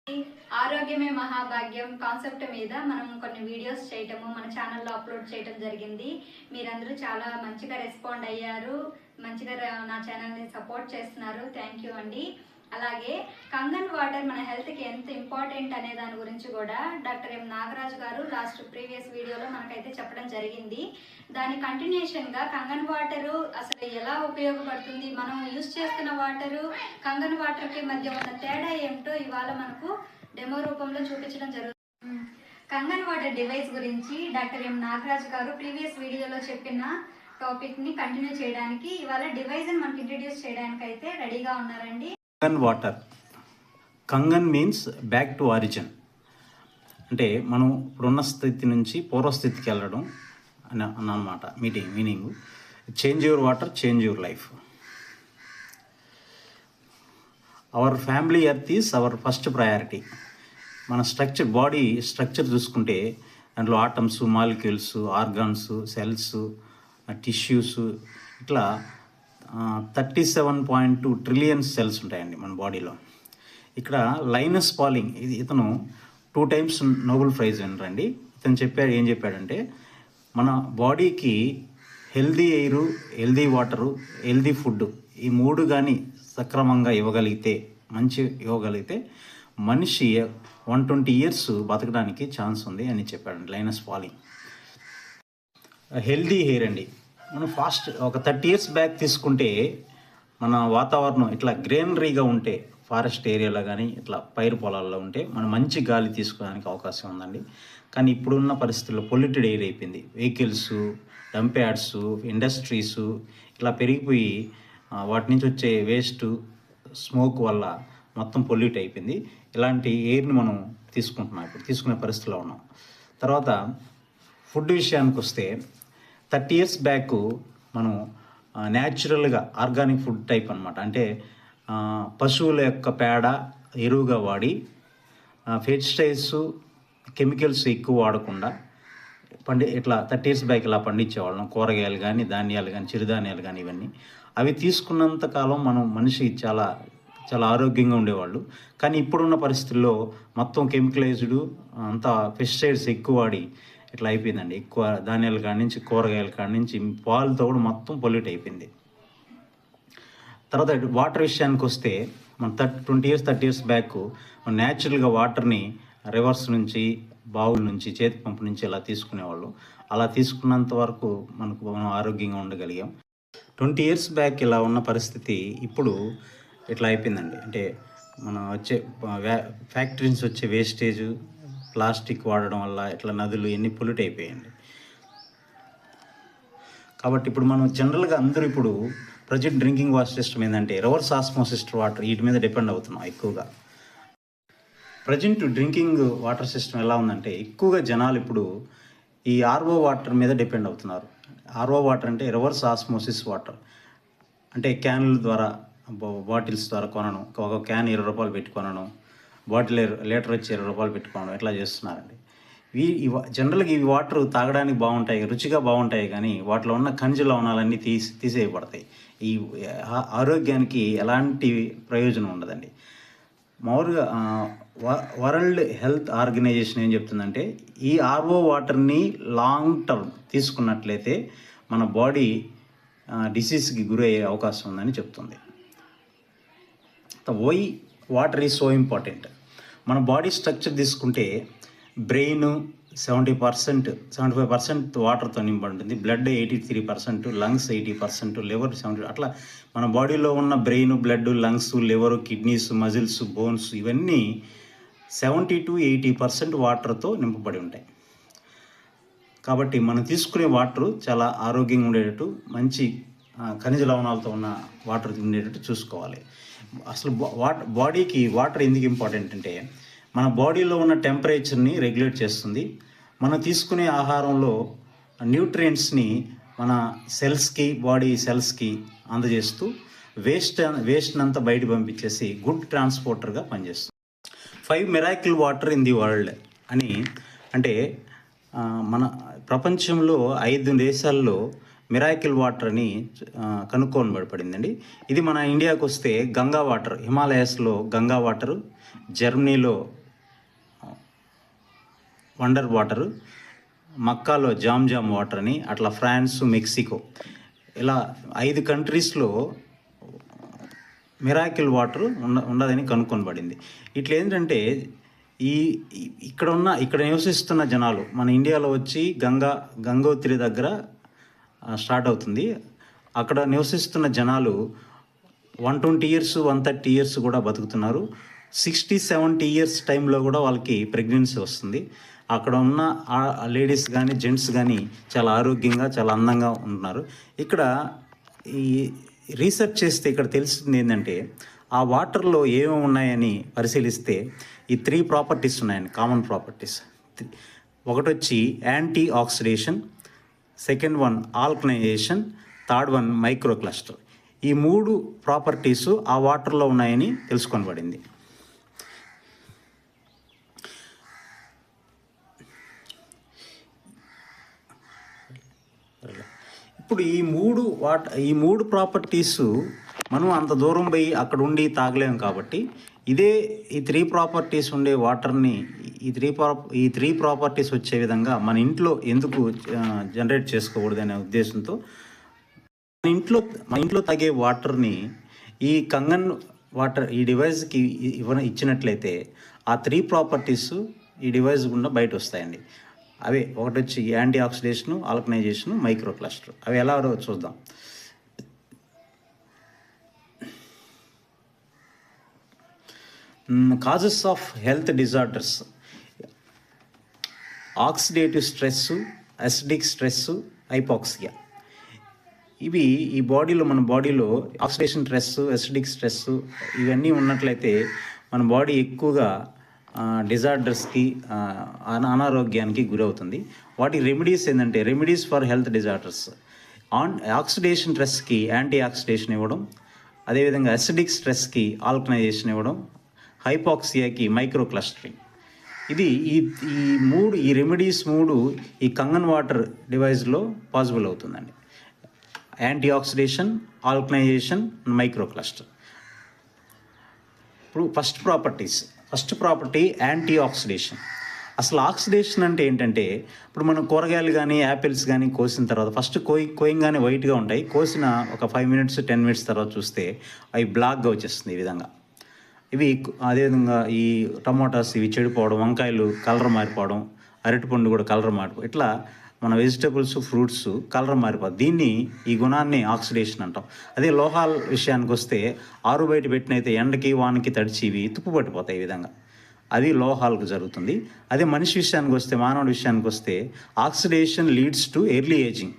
ఆరోగ్యమే మహాభాగ్యం కాన్సెప్ట్ మీద మనం కొన్ని వీడియోస్ చేయటము మన ఛానల్లో అప్లోడ్ చేయటం జరిగింది. మీరందరూ చాలా మంచిగా రెస్పాండ్ అయ్యారు, మంచిగా నా ఛానల్ని సపోర్ట్ చేస్తున్నారు. థ్యాంక్ యూ అండి. అలాగే కంగన్ వాటర్ మన హెల్త్కి ఎంత ఇంపార్టెంట్ అనే దాని గురించి కూడా డాక్టర్ ఎం నాగరాజు గారు ప్రీవియస్ వీడియోలో మనకైతే చెప్పడం జరిగింది. దాని కంటిన్యూషన్గా కంగన్ వాటరు అసలు ఎలా ఉపయోగపడుతుంది, మనం యూజ్ చేస్తున్న వాటరు కంగన్ వాటర్కి మధ్య ఉన్న తేడా ఏమిటో ఇవాళ మనకు డెమో రూపంలో చూపించడం జరుగుతుంది. కంగన్ వాటర్ డివైస్ గురించి డాక్టర్ ఎం నాగరాజు గారు ప్రీవియస్ వీడియోలో చెప్పిన టాపిక్ని కంటిన్యూ చేయడానికి ఇవాళ డివైస్ని మనకి ఇంట్రడ్యూస్ చేయడానికి అయితే రెడీగా ఉన్నారండి. Kangen water. Kangen means back to origin, అంటే మనం ఇప్పుడున్న స్థితి నుంచి పూర్వస్థితికి వెళ్ళడం అని అన్నమాట meaning. Change your water, change your life. Our family earth is our first priority. మన బాడీ స్ట్రక్చర్ చూసుకుంటే దాంట్లో atoms, molecules, organs, cells, tissues ఇట్లా 37.2 ట్రిలియన్ సెల్స్ ఉంటాయండి మన బాడీలో. ఇక్కడ లైనస్ పాలింగ్ ఇతను 2 times నోబెల్ ప్రైజ్ విన్నర్ అండి. ఇతను ఏం చెప్పాడంటే మన బాడీకి healthy air, healthy water, healthy food ఈ 3 కానీ సక్రమంగా ఇవ్వగలిగితే మనిషి 120 years బతకడానికి ఛాన్స్ ఉంది అని చెప్పాడండి లైనస్ పాలింగ్. హెల్దీ హెయిర్ అండి. మనం ఒక 30 years బ్యాక్ తీసుకుంటే మన వాతావరణం ఇట్లా గ్రీనరీగా ఉంటే, ఫారెస్ట్ ఏరియాలో కానీ ఇట్లా పైరు పొలాల్లో ఉంటే మనం మంచి గాలి తీసుకోవడానికి అవకాశం ఉందండి. కానీ ఇప్పుడున్న పరిస్థితుల్లో పొల్యూటెడ్ ఎయిర్ అయిపోయింది. వెహికల్స్, డంప్ యార్డ్స్, ఇండస్ట్రీస్ ఇట్లా పెరిగిపోయి వాటి నుంచి వచ్చే వేస్ట్, స్మోక్ వల్ల మొత్తం పొల్యూట్ అయిపోయింది. ఇలాంటి ఎయిర్ని మనం తీసుకునే పరిస్థితిలో ఉన్నాం. తర్వాత ఫుడ్ విషయానికి వస్తే 30 years బ్యాక్ మనం న్యాచురల్గా ఆర్గానిక్ ఫుడ్ టైప్ అనమాట, అంటే పశువుల యొక్క పేడ ఎరువుగా వాడి పెస్టిసైడ్స్, కెమికల్స్ ఎక్కువ వాడకుండా ఇట్లా 30 years బ్యాక్ ఇలా పండించేవాళ్ళం. కూరగాయలు కానీ, ధాన్యాలు కానీ, చిరుధాన్యాలు కానీ ఇవన్నీ అవి తీసుకున్నంతకాలం మనిషి చాలా చాలా ఆరోగ్యంగా ఉండేవాళ్ళు. కానీ ఇప్పుడున్న పరిస్థితుల్లో మొత్తం కెమికలైజ్డ్, అంతా పెస్టిసైడ్స్ ఎక్కువ వాడి ఇట్లా అయిపోయిందండి. ఎక్కువ ధాన్యాల కాడి నుంచి, కూరగాయల కాడి నుంచి, పాలతో కూడా మొత్తం పొల్యూట్ అయిపోయింది. తర్వాత వాటర్ విషయానికి వస్తే మన 20 years 30 years బ్యాక్ మనం న్యాచురల్గా వాటర్ని రివర్స్ నుంచి, బావుల నుంచి, చేతి పంపు నుంచి ఇలా తీసుకునేవాళ్ళు. అలా తీసుకున్నంత వరకు మనం ఆరోగ్యంగా ఉండగలిగాం. 20 years బ్యాక్ ఇలా ఉన్న పరిస్థితి ఇప్పుడు ఇట్లా అయిపోయిందండి. అంటే మన ఫ్యాక్టరీ నుంచి వచ్చే వేస్టేజ్, ప్లాస్టిక్ వాడడం వల్ల ఇట్లా నదులు ఎన్ని పొల్యూట్ అయిపోయాయండి. కాబట్టి ఇప్పుడు మనం జనరల్గా అందరూ ఇప్పుడు ప్రజెంట్ డ్రింకింగ్ వాటర్ సిస్టమ్ ఏంటంటే రివర్స్ ఆస్మోసిస్ వాటర్, వీటి మీద డిపెండ్ అవుతున్నాం ఎక్కువగా. ప్రజెంట్ డ్రింకింగ్ వాటర్ సిస్టమ్ ఎలా ఉందంటే ఎక్కువగా జనాలు ఇప్పుడు ఈ ఆర్ఓ వాటర్ మీద డిపెండ్ అవుతున్నారు. ఆర్ఓ వాటర్ అంటే రివర్స్ ఆస్మోసిస్ వాటర్, అంటే క్యాన్ల ద్వారా, బాటిల్స్ ద్వారా కొనడం. ఒక క్యాన్ 20 రూపాయలు పెట్టి కొనడం, బాటిల్ లీటర్ వచ్చి 20 రూపాయలు పెట్టుకోవడం ఇట్లా చేస్తున్నారండి. జనరల్గా ఈ వాటర్ తాగడానికి బాగుంటాయి, రుచిగా బాగుంటాయి, కానీ వాటిలో ఉన్న ఖనిజ లవణాలన్నీ తీసేయబడతాయి. ఈ ఆరోగ్యానికి ఎలాంటి ప్రయోజనం ఉండదండి. మామూలుగా వరల్డ్ హెల్త్ ఆర్గనైజేషన్ ఏం చెప్తుందంటే ఈ ఆర్ఓ వాటర్ని లాంగ్ టర్మ్ తీసుకున్నట్లయితే మన బాడీ డిసీజ్కి గురయ్యే అవకాశం ఉందని చెప్తుంది. Why water is so important. మన బాడీ స్ట్రక్చర్ తీసుకుంటే బ్రెయిన్ 75% వాటర్తో నింపడి ఉంటుంది, బ్లడ్ 83%, లంగ్స్ 80%, లివర్ 70%. అట్లా మన బాడీలో ఉన్న brain, blood, lungs, liver, kidneys, muscles, bones ఇవన్నీ 70 to 80% వాటర్తో నింపబడి ఉంటాయి. కాబట్టి మనం తీసుకునే వాటర్ చాలా ఆరోగ్యంగా ఉండేటట్టు, మంచి ఖనిజ లవణాలతో ఉన్న వాటర్ ఉండేటట్టు చూసుకోవాలి. అసలు బాడీకి వాటర్ ఎందుకు ఇంపార్టెంట్ అంటే మన బాడీలో ఉన్న టెంపరేచర్ని రెగ్యులేట్ చేస్తుంది. మనం తీసుకునే ఆహారంలో న్యూట్రియంట్స్ని మన సెల్స్కి, బాడీ సెల్స్కి అందజేస్తూ వేస్ట్ అంతా బయట పంపించేసి గుడ్ ట్రాన్స్పోర్టర్గా పనిచేస్తుంది. 5 miracle water in the world అని, అంటే మన ప్రపంచంలో 5 దేశాల్లో మిరాకిల్ వాటర్ అని కనుక్కోబడిందండి. ఇది మన ఇండియాకు వస్తే గంగా వాటర్, హిమాలయాస్లో గంగా వాటరు, జర్మనీలో వండర్ వాటరు, మక్కాలో జామ్ వాటర్ అని, అట్లా ఫ్రాన్స్, మెక్సికో ఇలా 5 కంట్రీస్లో మిరాకిల్ వాటర్ ఉండదని కనుక్కొనబడింది. ఇట్లా ఏంటంటే ఇక్కడ నివసిస్తున్న జనాలు మన ఇండియాలో వచ్చి గంగోత్రి దగ్గర స్టార్ట్ అవుతుంది. అక్కడ నివసిస్తున్న జనాలు 120 years 130 years కూడా బతుకుతున్నారు. 60-70 years టైంలో కూడా వాళ్ళకి ప్రెగ్నెన్సీ వస్తుంది. అక్కడ ఉన్న లేడీస్ కానీ జెంట్స్ కానీ చాలా ఆరోగ్యంగా చాలా అందంగా ఉంటున్నారు. ఇక్కడ ఈ రీసెర్చ్ చేస్తే ఇక్కడ తెలిసింది ఏంటంటే ఆ వాటర్లో ఏమేమి ఉన్నాయని పరిశీలిస్తే ఈ 3 ప్రాపర్టీస్ ఉన్నాయండి, కామన్ ప్రాపర్టీస్. ఒకటి వచ్చి anti oxidation, second one alkalisation, third one micro cluster. ఈ 3 ప్రాపర్టీసు ఆ వాటర్లో ఉన్నాయని తెలుసుకొనబడింది. ఇప్పుడు ఈ మూడు ప్రాపర్టీస్ మనం అంత దూరం పోయి అక్కడ ఉండి తాగలేము కాబట్టి ఈ 3 ప్రాపర్టీస్ ఉండే వాటర్ని ఈ త్రీ ప్రాపర్టీస్ వచ్చే విధంగా మన ఇంట్లో ఎందుకు జనరేట్ చేసుకోకూడదు అనే ఉద్దేశంతో మన ఇంట్లో తాగే వాటర్ని ఈ కంగన్ వాటర్ ఈ డివైస్కి ఇచ్చినట్లయితే ఆ 3 ప్రాపర్టీస్ ఈ డివైస్ గుండా బయట వస్తాయండి. అవి ఒకటి వచ్చి యాంటీ ఆక్సిడేషను, ఆల్కలైజేషను, మైక్రో క్లస్టర్. అవి ఎలా చూద్దాం. Causes of health disorders: oxidative stress, acidic stress, hypoxia. ఇవి మన బాడీలో ఆక్సిడేషన్ స్ట్రెస్, అసిడిక్ స్ట్రెస్ ఇవన్నీ ఉన్నట్లయితే మన బాడీ ఎక్కువగా డిజార్డర్స్కి, అనారోగ్యానికి గురవుతుంది. వాటి రెమెడీస్ ఏంటంటే remedies for health disorders: oxidation స్ట్రెస్కి యాంటీ ఆక్సిడేషన్ ఇవ్వడం, అదేవిధంగా అసిడిక్ స్ట్రెస్కి ఆల్కలైజేషన్ ఇవ్వడం, హైపాక్సియాకి మైక్రో క్లస్టరింగ్. ఈ రెమెడీస్ 3 ఈ కంగన్ వాటర్ డివైస్లో పాసిబుల్ అవుతుందండి. Anti oxidation, alkalisation, micro cluster. ఇప్పుడు ఫస్ట్ ప్రాపర్టీ యాంటీ ఆక్సిడేషన్. అసలు ఆక్సిడేషన్ అంటే ఏంటంటే ఇప్పుడు మనం కూరగాయలు కానీ యాపిల్స్ కానీ కోసిన తర్వాత ఫస్ట్ కోయంగానే వైట్గా ఉంటాయి. కోసిన ఒక 5 minutes 10 minutes తర్వాత చూస్తే అవి బ్లాక్గా వచ్చేస్తుంది. ఈ విధంగా అదేవిధంగా ఈ టమాటాస్ ఇవి చెడిపోవడం, వంకాయలు కలర్ మారిపోవడం, అరటిపండు కూడా కలర్ మారిపోవడం, ఇట్లా మన వెజిటబుల్స్, ఫ్రూట్స్ కలర్ మారిపోతుంది. ఈ గుణాన్ని ఆక్సిడేషన్ అంటాం. అదే లోహాల విషయానికి వస్తే ఆరు బయట పెట్టినైతే ఎండకి వానకి తడిచి ఇవి తుప్పు పట్టిపోతాయి. ఈ విధంగా అది లోహాలకు జరుగుతుంది. అదే మానవుడి విషయానికి వస్తే oxidation leads to early ageing.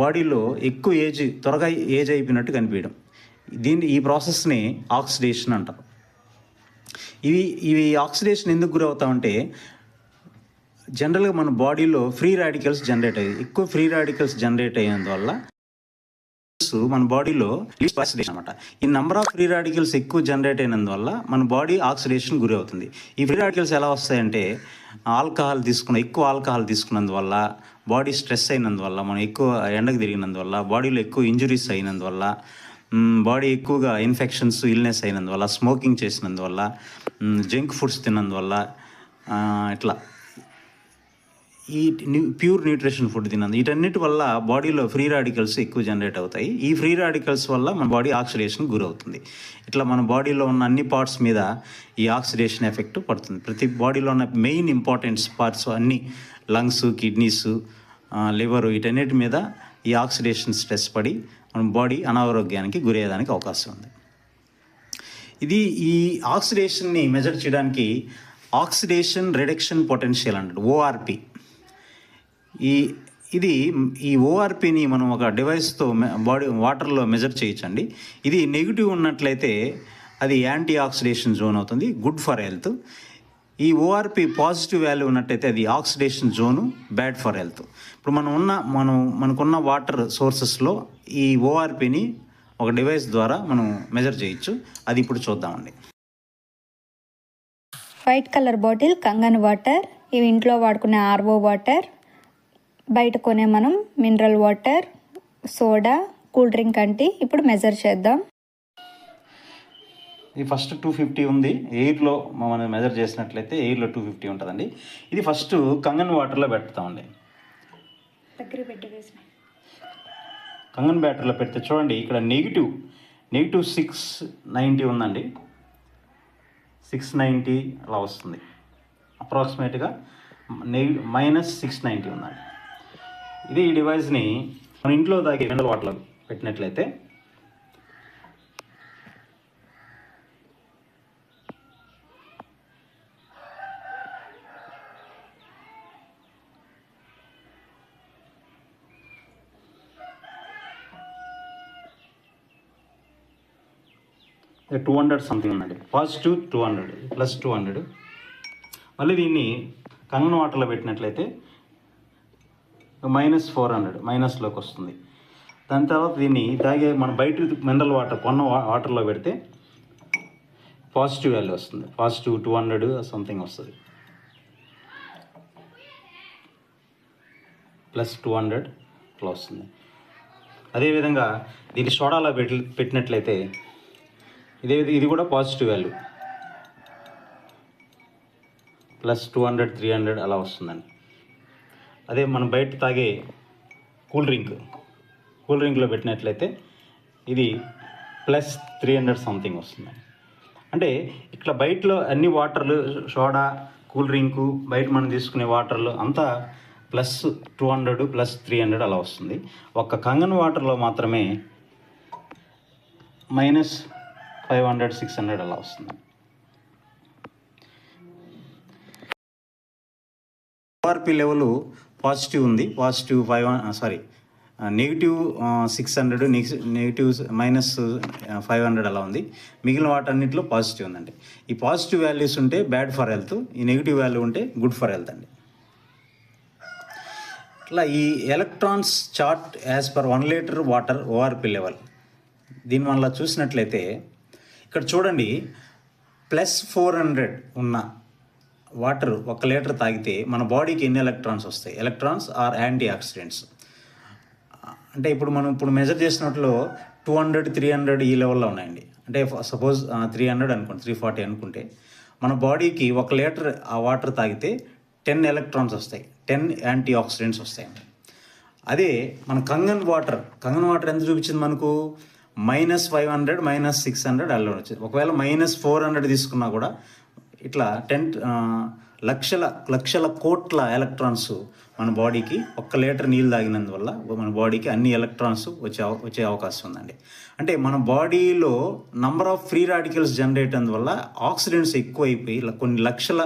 బాడీలో ఎక్కువ త్వరగా ఏజ్ అయిపోయినట్టు కనిపించడం. ఈ ప్రాసెస్ని ఆక్సిడేషన్ అంటారు. ఇవి ఆక్సిడేషన్ ఎందుకు గురవుతామంటే జనరల్గా మన బాడీలో ఫ్రీ రాడికల్స్ జనరేట్ అయ్యాయి. ఎక్కువ ఫ్రీ రాడికల్స్ జనరేట్ అయ్యేందువల్ల మన బాడీలో ఆక్సిడేషన్ అనమాట. ఈ నెంబర్ ఆఫ్ ఫ్రీ రాడికల్స్ ఎక్కువ జనరేట్ అయినందువల్ల మన బాడీ ఆక్సిడేషన్ గురి అవుతుంది. ఈ ఫ్రీ రాడికల్స్ ఎలా వస్తాయంటే ఎక్కువ ఆల్కహాల్ తీసుకున్నందువల్ల, బాడీ స్ట్రెస్ అయినందువల్ల, మనం ఎక్కువ ఎండకు తిరిగినందువల్ల, బాడీలో ఎక్కువ ఇంజురీస్ అయినందువల్ల, బాడీ ఎక్కువగా ఇన్ఫెక్షన్స్, ఇల్నెస్ అయినందువల్ల, స్మోకింగ్ చేసినందువల్ల, జంక్ ఫుడ్స్ తిన్నందువల్ల, ఇట్లా ఈ ప్యూర్ న్యూట్రిషన్ ఫుడ్ తినందు వీటన్నిటి వల్ల బాడీలో ఫ్రీ రాడికల్స్ ఎక్కువ జనరేట్ అవుతాయి. ఈ ఫ్రీ రాడికల్స్ వల్ల మన బాడీ ఆక్సిడేషన్ గురవుతుంది. ఇట్లా మన బాడీలో ఉన్న అన్ని పార్ట్స్ మీద ఈ ఆక్సిడేషన్ ఎఫెక్ట్ పడుతుంది. ప్రతి బాడీలో ఉన్న మెయిన్ ఇంపార్టెంట్ పార్ట్స్ అన్నీ లంగ్స్, కిడ్నీస్, లివర్ వీటన్నిటి మీద ఈ ఆక్సిడేషన్ స్ట్రెస్ పడి మన బాడీ అనారోగ్యానికి గురయ్యేదానికి అవకాశం ఉంది. ఈ ఆక్సిడేషన్ని మెజర్ చేయడానికి ఆక్సిడేషన్ రిడక్షన్ పొటెన్షియల్ అంటారు, ఓఆర్పి. ఈ ఓఆర్పిని మనం ఒక డివైస్తో వాటర్లో మెజర్ చేయొచ్చండి. ఇది నెగిటివ్ ఉన్నట్లయితే అది యాంటీ ఆక్సిడేషన్ జోన్ అవుతుంది, గుడ్ ఫర్ హెల్త్. ఈ ఓఆర్పి పాజిటివ్ వాల్యూ ఉన్నట్టయితే అది oxidation zone, bad for health. ఇప్పుడు మనకున్న వాటర్ సోర్సెస్లో ఈ ఓఆర్పిని ఒక డివైస్ ద్వారా మనం మెజర్ చేయొచ్చు. అది ఇప్పుడు చూద్దామండి. White colour bottle Kangen water. ఇవి ఇంట్లో వాడుకునే ఆర్ఓ వాటర్. బయట కొనే మనం mineral water, soda, cool drink అంటే ఇప్పుడు మెజర్ చేద్దాం. ఇది ఫస్ట్ 250 ఉంది. ఎయిర్లో మనం మెజర్ చేసినట్లయితే ఎయిర్లో 250 ఉంటుందండి. ఇది ఫస్ట్ కంగన్ వాటర్లో పెడతామండి. దగ్గర పెట్టి వేసిన కంగన్ బ్యాటర్లో పెడితే చూడండి ఇక్కడ నెగిటివ్ 690 ఉందండి. 690 అలా వస్తుంది. అప్రాక్సిమేట్గా -690 ఉందండి. ఇది ఈ డివైస్ని మన ఇంట్లో దాగే మినరల్ వాటర్లో పెట్టినట్లయితే $200 సంథింగ్ ఉందండి. Positive 200 plus 200. మళ్ళీ దీన్ని కంగన్ వాటర్లో పెట్టినట్లయితే -400 మైనస్లోకి వస్తుంది. దాని తర్వాత దీన్ని తాగే మన బయట మినరల్ వాటర్ కొన్న వాటర్లో పెడితే పాజిటివ్ వాల్యూ వస్తుంది. పాజిటివ్ 200 సంథింగ్ వస్తుంది. ప్లస్ 200 అట్లా వస్తుంది. అదేవిధంగా దీన్ని సోడాలో పెట్టినట్లయితే ఇది కూడా పాజిటివ్ వాల్యూ ప్లస్ 200 300 అలా వస్తుందండి. అదే మనం బయట తాగే కూల్ డ్రింక్లో పెట్టినట్లయితే ఇది ప్లస్ 300 సంథింగ్ వస్తుందండి. అంటే ఇట్లా బయటలో అన్ని వాటర్లు సోడా కూల్ డ్రింకు బయట మనం తీసుకునే వాటర్లు అంతా ప్లస్ 200 ప్లస్ 300 అలా వస్తుంది. ఒక్క కంగన్ వాటర్లో మాత్రమే -500 600 అలా వస్తుంది. ఓఆర్పి లెవెల్ పాజిటివ్ ఉంది. పాజిటివ్ -600 నెగిటివ్ -500 అలా ఉంది. మిగిలిన వాటన్నిటిలో పాజిటివ్ ఉందండి. ఈ పాజిటివ్ వాల్యూస్ ఉంటే బ్యాడ్ ఫర్ హెల్త్, ఈ నెగిటివ్ వాల్యూ ఉంటే గుడ్ ఫర్ హెల్త్ అండి. ఇట్లా ఈ electrons chart as per 1 litre water ORP level దీనివల్ల చూసినట్లయితే ఇక్కడ చూడండి +400 ఉన్న వాటర్ 1 లీటర్ తాగితే మన బాడీకి ఎన్ని ఎలక్ట్రాన్స్ వస్తాయి? Electrons are antioxidants. అంటే ఇప్పుడు మెజర్ చేసినట్లో 200 300 ఈ లెవెల్లో ఉన్నాయండి. అంటే సపోజ్ 300 అనుకోండి, 340 అనుకుంటే మన బాడీకి 1 లీటర్ ఆ వాటర్ తాగితే 10 ఎలక్ట్రాన్స్ వస్తాయి, 10 యాంటీ ఆక్సిడెంట్స్ వస్తాయండి. అదే మన కంగన్ వాటర్ ఎంత చూపించింది మనకు? -500 -600 అలా వచ్చింది. ఒకవేళ -400 తీసుకున్నా కూడా ఇట్లా 10 లక్షల కోట్ల ఎలక్ట్రాన్స్ మన బాడీకి 1 లీటర్ నీళ్ళు తాగినందువల్ల మన బాడీకి అన్ని ఎలక్ట్రాన్స్ వచ్చే అవకాశం ఉందండి. అంటే మన బాడీలో number of free radicals generate అందువల్ల ఆక్సిడెంట్స్ ఎక్కువైపోయి కొన్ని లక్షల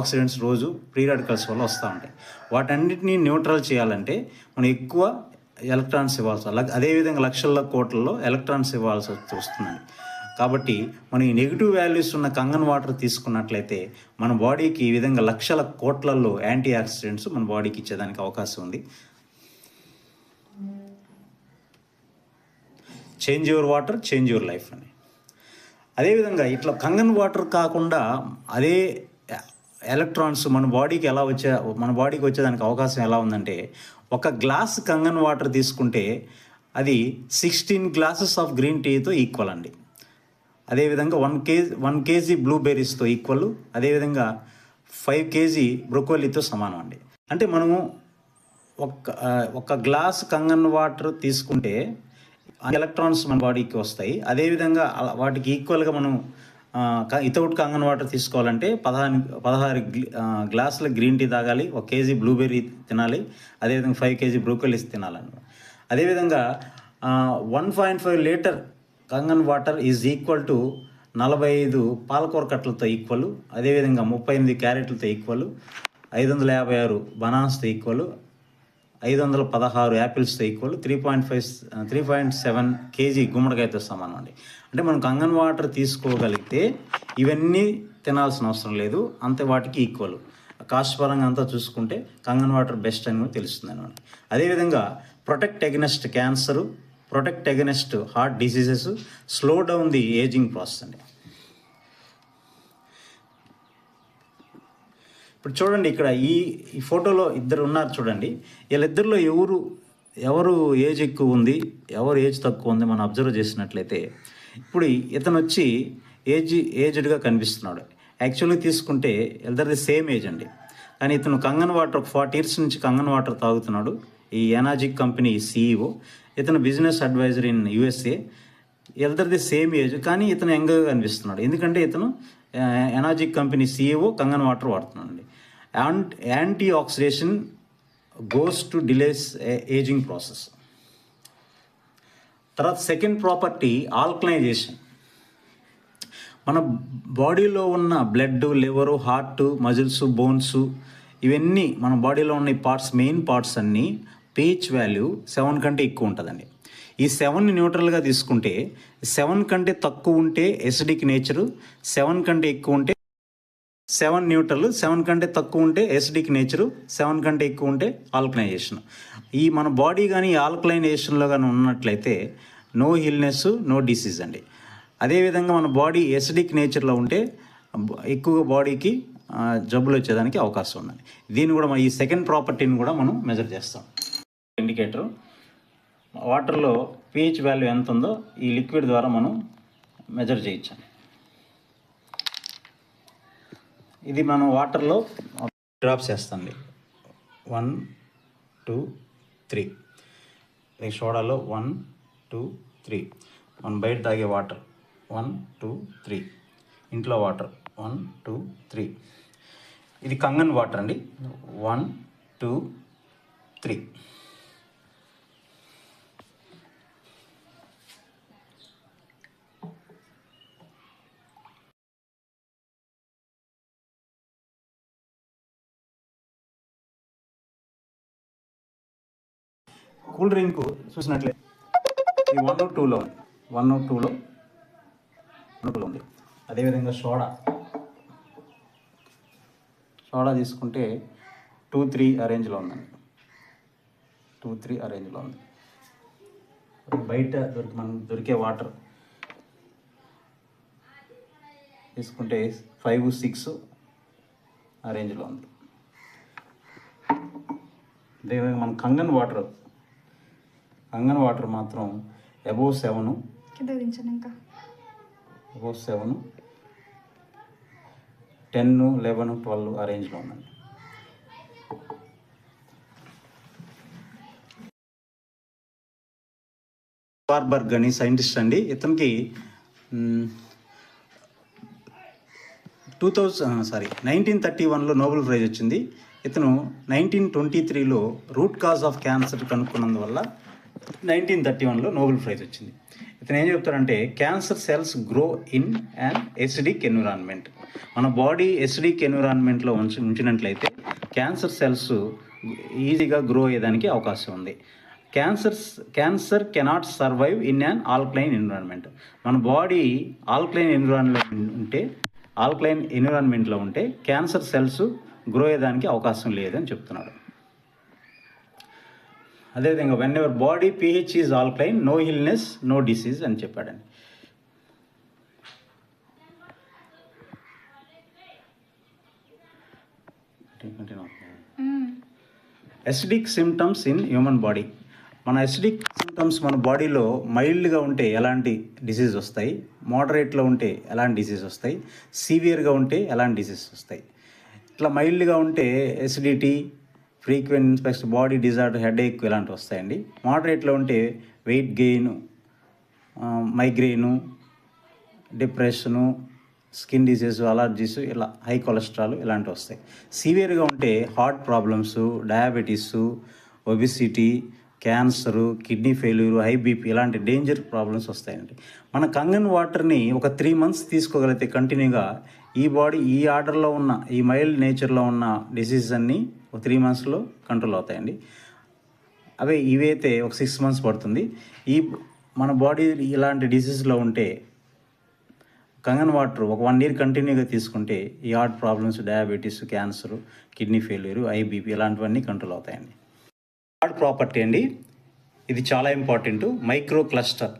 ఆక్సిడెంట్స్ రోజు ఫ్రీ రాడికల్స్ వల్ల వస్తూ ఉంటాయి. వాటన్నిటిని న్యూట్రల్ చేయాలంటే మనం ఎక్కువ ఎలక్ట్రాన్స్ ఇవ్వాల్సి, అదేవిధంగా లక్షల కోట్లలో ఎలక్ట్రాన్స్ ఇవ్వాల్సి వస్తుందండి. కాబట్టి మనం ఈ నెగిటివ్ వాల్యూస్ ఉన్న కంగన్ వాటర్ తీసుకున్నట్లయితే మన బాడీకి ఈ విధంగా లక్షల కోట్లలో యాంటీ ఆక్సిడెంట్స్ మన బాడీకి ఇచ్చేదానికి అవకాశం ఉంది. Change your water, change your life అని. అదేవిధంగా ఇట్లా కంగన్ వాటర్ కాకుండా అదే ఎలక్ట్రాన్స్ మన బాడీకి వచ్చేదానికి అవకాశం ఎలా ఉందంటే, 1 గ్లాస్ కంగన్ వాటర్ తీసుకుంటే అది 16 గ్లాసెస్ ఆఫ్ గ్రీన్ టీతో ఈక్వల్ అండి. అదేవిధంగా 1 కేజీ బ్లూబెర్రీస్తో ఈక్వల్, అదేవిధంగా 5 కేజీ బ్రొకోలీతో సమానం అండి. అంటే మనము ఒక గ్లాస్ కంగన్ వాటర్ తీసుకుంటే ఎలక్ట్రాన్స్ మన బాడీకి వస్తాయి. అదేవిధంగా వాటికి ఈక్వల్గా మనం వితౌట్ కంగన్ వాటర్ తీసుకోవాలంటే 16 గ్లాసుల గ్రీన్ టీ తాగాలి, 1 కేజీ బ్లూబెర్రీ తినాలి, అదేవిధంగా 5 కేజీ బ్రోకోలీస్ తినాలన్నమాట. అదేవిధంగా 1.5 litre Kangen water is equal to 45 పాలకూర కట్టలతో ఈక్వల్, అదేవిధంగా 38 క్యారెట్లతో ఈక్వల్, 556 బనానాస్తో ఈక్వల్, 516 యాపిల్స్తో ఈక్వల్, 3.7 కేజీ గుమ్మడికాయతో సమానం అండి. అంటే మనం కంగన్ వాటర్ తీసుకోగలిగితే ఇవన్నీ తినాల్సిన అవసరం లేదు, అంతే వాటికి ఈక్వల్. కాస్ట్ పరంగా అంతా చూసుకుంటే కంగన్ వాటర్ బెస్ట్ అని తెలుస్తుంది అనమాట. అదేవిధంగా protect against cancer, protect against heart diseases, slow down the ageing process అండి. ఇప్పుడు చూడండి, ఇక్కడ ఈ ఫోటోలో ఇద్దరు ఉన్నారు చూడండి. వీళ్ళిద్దరిలో ఎవరు ఏజ్ ఎక్కువ ఉంది, ఎవరు ఏజ్ తక్కువ ఉంది మనం అబ్జర్వ్ చేసినట్లయితే, ఇప్పుడు ఇతను వచ్చి ఏజ్డ్గా కనిపిస్తున్నాడు. యాక్చువల్గా తీసుకుంటే ఇద్దరిది సేమ్ ఏజ్ అండి. కానీ ఇతను కంగన్ వాటర్ ఒక 40 years నుంచి కంగన్ వాటర్ తాగుతున్నాడు. ఈ ఎనాజిక్ కంపెనీ CEO, ఇతను బిజినెస్ అడ్వైజర్ ఇన్ USA. ఇద్దరిది సేమ్ ఏజ్, కానీ ఇతను యంగ్గా కనిపిస్తున్నాడు. ఎందుకంటే ఇతను Enagic company CEO Kangen water వాడుతున్నాడు. Anti oxidation goes to delays ageing process. తర్వాత సెకండ్ ప్రాపర్టీ ఆల్కలైజేషన్. మన బాడీలో ఉన్న blood, liver, heart, muscles, bones, ఇవన్నీ మన బాడీలో ఉన్న పార్ట్స్, మెయిన్ పార్ట్స్ అన్నీ pH వాల్యూ 7 కంటే ఎక్కువ ఉంటుందండి. ఈ 7ని న్యూట్రల్గా తీసుకుంటే 7 కంటే తక్కువ ఉంటే ఎసిడిక్ నేచరు, 7 కంటే ఎక్కువ ఉంటే 7 న్యూట్రల్, 7 కంటే తక్కువ ఉంటే ఎసిడిక్ నేచరు, 7 కంటే ఎక్కువ ఉంటే ఆల్కలైజేషన్. ఈ మన బాడీ కానీ ఆల్కలైజేషన్లో కానీ ఉన్నట్లయితే నో ఇల్నెస్, నో డిసీజ్ అండి. అదేవిధంగా మన బాడీ ఎసిడిక్ నేచర్లో ఉంటే ఎక్కువగా బాడీకి జబ్బులు వచ్చేదానికి అవకాశం ఉందండి. దీన్ని కూడా ఈ సెకండ్ ప్రాపర్టీని కూడా మనం మెజర్ చేస్తాం. ఇండికేటర్ వాటర్లో pH వాల్యూ ఎంత ఉందో ఈ లిక్విడ్ ద్వారా మనం మెజర్ చేయొచ్చు. ఇది మనం వాటర్లో డ్రాప్స్ వేస్తాండి. 1 2 3. ఇది సోడాలో 1 2 3. మనం బయట తాగే వాటర్ 1 2 3. ఇంట్లో వాటర్ 1 2 3. ఇది కంగన్ వాటర్ అండి. 1 2 3. కూల్ డ్రింక్ చూసినట్లయితే ఈ 102లో ఉంది. అదేవిధంగా సోడా తీసుకుంటే 2-3 అరేంజ్లో ఉందండి. 2-3 అరేంజ్లో ఉంది. బయట మనకు దొరికే వాటర్ తీసుకుంటే 5-6 అరేంజ్లో ఉంది. అదేవిధంగా మన కంగన్ వాటర్ మాత్రం అబోవ్ 7, అబోవ్ 7, 10, 11, 12 అరేంజ్లో ఉందండి. వార్బర్గ్ అని సైంటిస్ట్ అండి. ఇతనికి 1931లో నోబెల్ ప్రైజ్ వచ్చింది. ఇతను 1923లో రూట్ కాజ్ ఆఫ్ క్యాన్సర్ కనుక్కున్నందువల్ల 1931లో నోబెల్ ప్రైజ్ వచ్చింది. ఇతను ఏం చెప్తాడంటే cancer cells grow in and acidic environment. మన బాడీ ఎసిడిక్ ఎన్విరాన్మెంట్లో ఉంచినట్లయితే క్యాన్సర్ సెల్స్ ఈజీగా గ్రో అయ్యేదానికి అవకాశం ఉంది. Cancer cannot survive in an alkaline environment. మన బాడీ ఆల్కలైన్ ఎన్విరాన్మెంట్లో ఉంటే క్యాన్సర్ సెల్స్ గ్రో అయ్యేదానికి అవకాశం లేదని చెప్తున్నాడు. అదేవిధంగా whenever body pH is alkaline, no illness, no disease అని చెప్పాడండి. Acidic symptoms in human body. మన ఎసిడిక్ సిమ్టమ్స్ మన బాడీలో మైల్డ్గా ఉంటే ఎలాంటి డిసీజ్ వస్తాయి, మోడరేట్లో ఉంటే ఎలాంటి డిసీజ్ వస్తాయి, సివియర్గా ఉంటే ఎలాంటి డిసీజ్ వస్తాయి. ఇట్లా మైల్డ్గా ఉంటే acidity, frequent inspection, body disorder, headache ఇలాంటివి వస్తాయండి. మోడరేట్లో ఉంటే weight gain, migraine, depression, skin disease, allergies, ఇలా హై కొలెస్ట్రాల్ ఇలాంటివి వస్తాయి. సివియర్గా ఉంటే heart problems, diabetes, obesity, cancer, kidney failure, high BP ఇలాంటి డేంజర్ ప్రాబ్లమ్స్ వస్తాయండి. మన కంగన్ వాటర్ని ఒక 3 months తీసుకోగలిగితే కంటిన్యూగా ఈ ఆర్డర్లో ఉన్న ఈ మైల్డ్ నేచర్లో ఉన్న డిసీజెస్ అన్నీ ఒక 3 monthsలో కంట్రోల్ అవుతాయండి. ఇవైతే ఒక 6 months పడుతుంది. మన బాడీ ఇలాంటి డిసీజ్లో ఉంటే కంగన్ వాటర్ ఒక 1 year కంటిన్యూగా తీసుకుంటే ఈ heart problems, diabetes, cancer, kidney failure, IBP ఇలాంటివన్నీ కంట్రోల్ అవుతాయండి. థర్డ్ ప్రాపర్టీ అండి, ఇది చాలా ఇంపార్టెంట్, మైక్రో క్లస్టర్.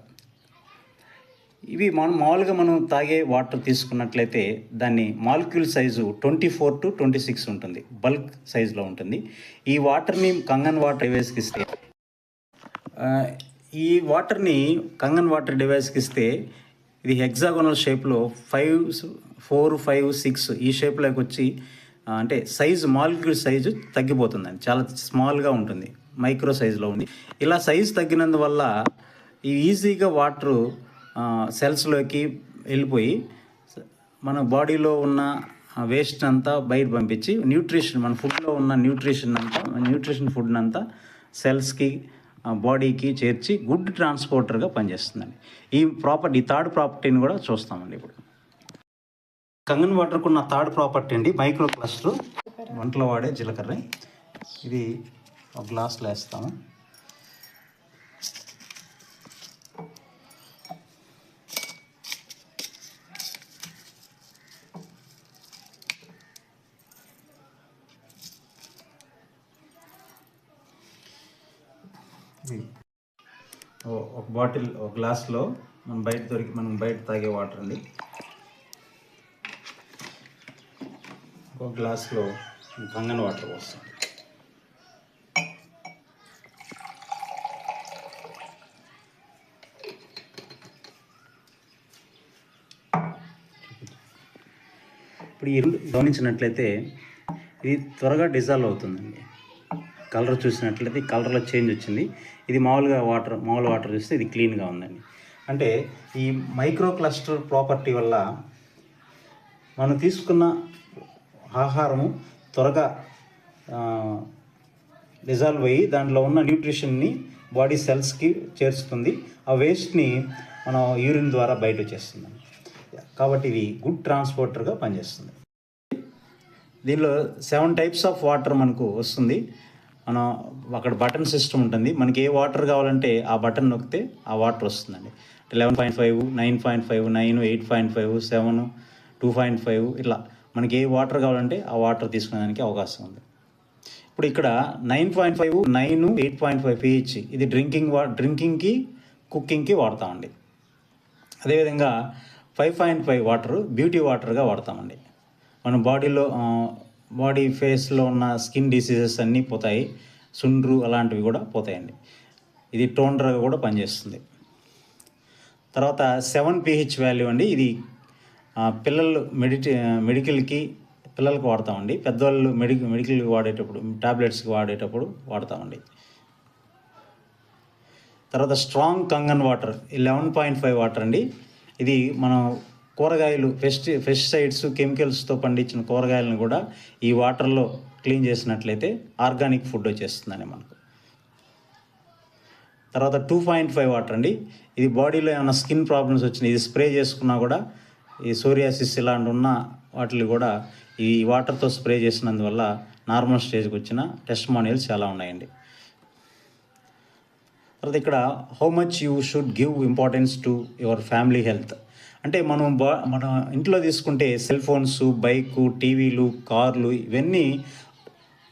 ఇవి మామూలుగా మనం తాగే వాటర్ తీసుకున్నట్లయితే దాన్ని మాలిక్యూల్ సైజు 24 to 26 ఉంటుంది, బల్క్ సైజులో ఉంటుంది. ఈ వాటర్ని కంగన్ వాటర్ డివైస్కి ఇస్తే ఇది హెక్సాగోనల్ షేప్లో 4, 5, 6 ఈ షేప్లోకి వచ్చి అంటే సైజు మాలిక్యూల్ సైజు తగ్గిపోతుందండి, చాలా స్మాల్గా ఉంటుంది, మైక్రో సైజులో ఉంది. ఇలా సైజు తగ్గినందువల్ల ఈ ఈజీగా వాటరు సెల్స్లోకి వెళ్ళిపోయి మన బాడీలో ఉన్న వేస్ట్ అంతా బయట పంపించి న్యూట్రిషన్, మన ఫుడ్లో ఉన్న న్యూట్రిషన్ ఫుడ్ అంతా సెల్స్కి బాడీకి చేర్చి గుడ్ ట్రాన్స్పోర్టర్గా పనిచేస్తుందండి. ఈ థర్డ్ ప్రాపర్టీని కూడా చూస్తామండి. ఇప్పుడు కంగన్ వాటర్కు ఉన్న థర్డ్ ప్రాపర్టీ అండి మైక్రో క్లస్టర్. వంటలో వాడే జీలకర్ర. ఇది ఒక గ్లాస్లో వేస్తాము. ఒక బాటిల్, ఒక గ్లాస్లో మనం బయట తాగే వాటర్ అండి. ఒక గ్లాస్లో కంగన్ వాటర్ పోస్తాం. ఇప్పుడు ఈ గమనించినట్లయితే ఇది త్వరగా డిజాల్వ్ అవుతుందండి. కలర్ చూసినట్లయితే కలర్లో చేంజ్ వచ్చింది. ఇది మామూలు వాటర్ చూస్తే ఇది క్లీన్గా ఉందండి. అంటే ఈ మైక్రో క్లస్టర్ ప్రాపర్టీ వల్ల మనం తీసుకున్న ఆహారము త్వరగా డిజాల్వ్ అయ్యి దాంట్లో ఉన్న న్యూట్రిషన్ని బాడీ సెల్స్కి చేర్చుతుంది. ఆ వేస్ట్ని మనం యూరిన్ ద్వారా బయట వచ్చేస్తుంది. కాబట్టి ఇది గుడ్ ట్రాన్స్పోర్టర్గా పనిచేస్తుంది. దీనిలో 7 types ఆఫ్ వాటర్ మనకు వస్తుంది. మనం అక్కడ బటన్ సిస్టమ్ ఉంటుంది. మనకి ఏ వాటర్ కావాలంటే ఆ బటన్ నొక్కితే ఆ వాటర్ వస్తుందండి. 11.5, 9.5, 9, 8.5, 7, 2.5 ఇట్లా మనకి ఏ వాటర్ కావాలంటే ఆ వాటర్ తీసుకునేదానికి అవకాశం ఉంది. ఇప్పుడు ఇక్కడ 9.5, 9, 8.5 pH ఇది డ్రింకింగ్కి కుకింగ్కి వాడతామండి. అదేవిధంగా 5.5 వాటర్ బ్యూటీ వాటర్గా వాడతామండి. మన బాడీ ఫేస్లో ఉన్న స్కిన్ డిసీజెస్ అన్నీ పోతాయి, సుండ్రు అలాంటివి కూడా పోతాయండి. ఇది టోనర్గా కూడా పనిచేస్తుంది. తర్వాత 7 pH వాల్యూ అండి. ఇది పిల్లలు మెడికల్కి పిల్లలకు వాడతామండి. పెద్దవాళ్ళు మెడికల్కి వాడేటప్పుడు, టాబ్లెట్స్కి వాడేటప్పుడు వాడతామండి. తర్వాత స్ట్రాంగ్ కంగన్ వాటర్ 11.5 వాటర్ అండి. ఇది మనం కూరగాయలు పెస్టిసైడ్స్ కెమికల్స్తో పండించిన కూరగాయలను కూడా ఈ వాటర్లో క్లీన్ చేసినట్లయితే ఆర్గానిక్ ఫుడ్ వచ్చేస్తుందండి మనకు. తర్వాత 2.5 వాటర్ అండి. ఇది బాడీలో ఏమైనా స్కిన్ ప్రాబ్లమ్స్ వచ్చినాయి, ఇది స్ప్రే చేసుకున్నా కూడా ఈ సోరియాసిస్ ఇలాంటి ఉన్న వాటిని కూడా ఈ వాటర్తో స్ప్రే చేసినందువల్ల నార్మల్ స్టేజ్కి వచ్చిన టెస్టిమోనియల్స్ చాలా ఉన్నాయండి. తర్వాత ఇక్కడ how much you should give importance to your family health. అంటే మన ఇంట్లో తీసుకుంటే సెల్ ఫోన్స్, బైకు, టీవీలు, కార్లు ఇవన్నీ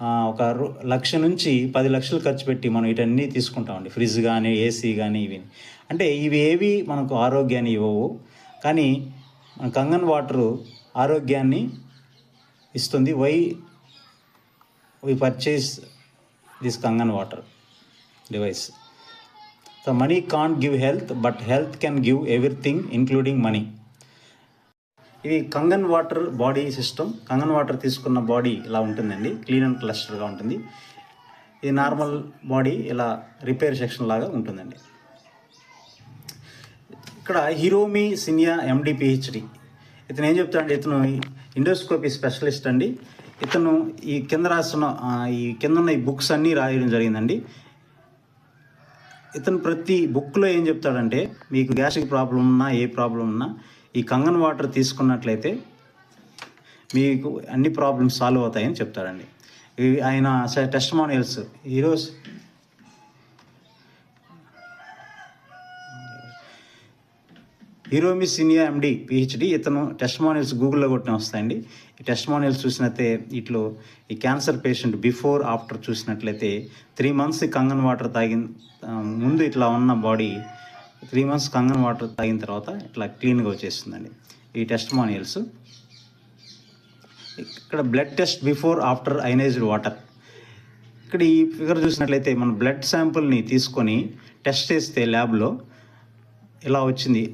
1,00,000 నుంచి 10 లక్షలు ఖర్చు పెట్టి మనం వీటన్నీ తీసుకుంటామండి. ఫ్రిడ్జ్ కానీ, ఏసీ కానీ ఇవి. అంటే ఇవి ఏవి మనకు ఆరోగ్యాన్ని ఇవ్వవు, కానీ మన కంగన్ వాటరు ఆరోగ్యాన్ని ఇస్తుంది. Why we purchase this Kangen water device. So money can't give health, but health can give everything including money. ఇది Kangen water body system. Kangen water తీసుకున్న బాడీ ఇలా ఉంటుందండి, క్లీన్ అండ్ క్లస్టర్గా ఉంటుంది. ఇది నార్మల్ బాడీ ఇలా రిపేర్ సెక్షన్ లాగా ఉంటుందండి. ఇక్కడ హిరోమి సినియా MD PhD. ఇతను ఏం చెప్తాడంటే, ఇతను ఇండోస్కోపీ స్పెషలిస్ట్ అండి. ఇతను ఈ కింద ఉన్న ఈ బుక్స్ అన్నీ రాయడం జరిగిందండి. ఇతను ప్రతి బుక్లో ఏం చెప్తాడంటే, మీకు గ్యాస్ట్రిక్ ప్రాబ్లం ఉన్నా, ఏ ప్రాబ్లం ఉన్నా ఈ కంగన్ వాటర్ తీసుకున్నట్లయితే మీకు అన్ని ప్రాబ్లమ్స్ సాల్వ్ అవుతాయని చెప్తాడండి. ఇవి ఆయన టెస్టిమోనియల్స్. ఈరోజు హిరోమి సినియా MD PhD ఇతను టెస్టిమోనియల్స్ గూగుల్లో కొట్టిన వస్తాయండి. ఈ టెస్టిమోనియల్స్ చూసినట్లయితే ఇట్లో ఈ క్యాన్సర్ పేషెంట్ బిఫోర్ ఆఫ్టర్ చూసినట్లయితే 3 months కంగన్ వాటర్ ముందు ఇట్లా ఉన్న బాడీ 3 months కంగన్ వాటర్ తాగిన తర్వాత ఇట్లా క్లీన్గా వచ్చేస్తుందండి ఈ టెస్టిమోనియల్స్. ఇక్కడ blood test before after ionised water. ఇక్కడ ఈ ఫిగర్ చూసినట్లయితే మన బ్లడ్ శాంపుల్ని తీసుకొని టెస్ట్ చేస్తే ల్యాబ్లో ఇలా వచ్చింది.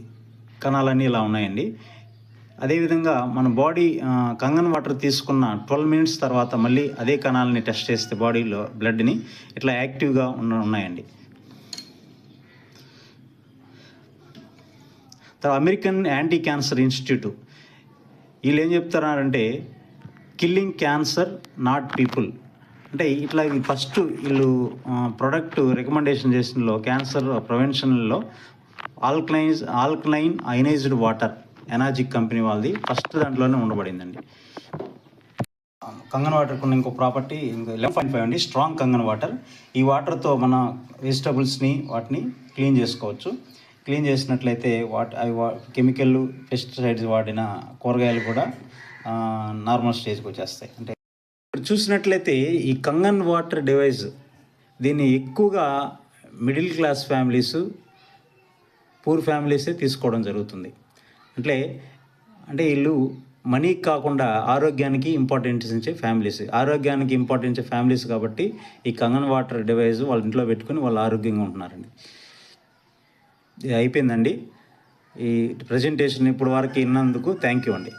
కణాలన్నీ ఇలా ఉన్నాయండి. అదేవిధంగా మన బాడీ కంగన్ వాటర్ తీసుకున్న 12 మినిట్స్ తర్వాత మళ్ళీ అదే కణాలని టెస్ట్ చేస్తే బాడీలో బ్లడ్ని ఇట్లా యాక్టివ్గా ఉన్నాయండి. తర్వాత అమెరికన్ యాంటీ క్యాన్సర్ ఇన్స్టిట్యూట్ వీళ్ళు ఏం చెప్తున్నారంటే కిల్లింగ్ క్యాన్సర్ నాట్ పీపుల్. అంటే ఇట్లా ఫస్ట్ వీళ్ళు ప్రొడక్ట్ రికమెండేషన్ చేసినలో క్యాన్సర్ ప్రివెన్షన్లో alkaline ionized water Enagic company వాళ్ళది ఫస్ట్ దాంట్లోనే ఉండబడిందండి. కంగన్ వాటర్కి ఉన్న ఇంకో ప్రాపర్టీ 11.5 అండి, స్ట్రాంగ్ కంగన్ వాటర్. ఈ వాటర్తో మన వెజిటబుల్స్ని వాటిని క్లీన్ చేసుకోవచ్చు. క్లీన్ చేసినట్లయితే కెమికల్ పెస్టిసైడ్స్ వాడిన కూరగాయలు కూడా నార్మల్ స్టేజ్కి వచ్చేస్తాయి. అంటే ఇప్పుడు చూసినట్లయితే ఈ కంగన్ వాటర్ డివైస్ దీన్ని ఎక్కువగా మిడిల్ క్లాస్ ఫ్యామిలీస్, పూర్ ఫ్యామిలీసే తీసుకోవడం జరుగుతుంది. అంటే వీళ్ళు మనీకి కాకుండా ఆరోగ్యానికి ఇంపార్టెన్స్ ఇచ్చే ఫ్యామిలీస్ కాబట్టి ఈ కంగన్ వాటర్ డివైస్ వాళ్ళ ఇంట్లో పెట్టుకుని వాళ్ళు ఆరోగ్యంగా ఉంటున్నారండి. ఇది అయిపోయిందండి ఈ ప్రజెంటేషన్. ఇప్పుడు వరకు విన్నందుకు థ్యాంక్ యూ అండి.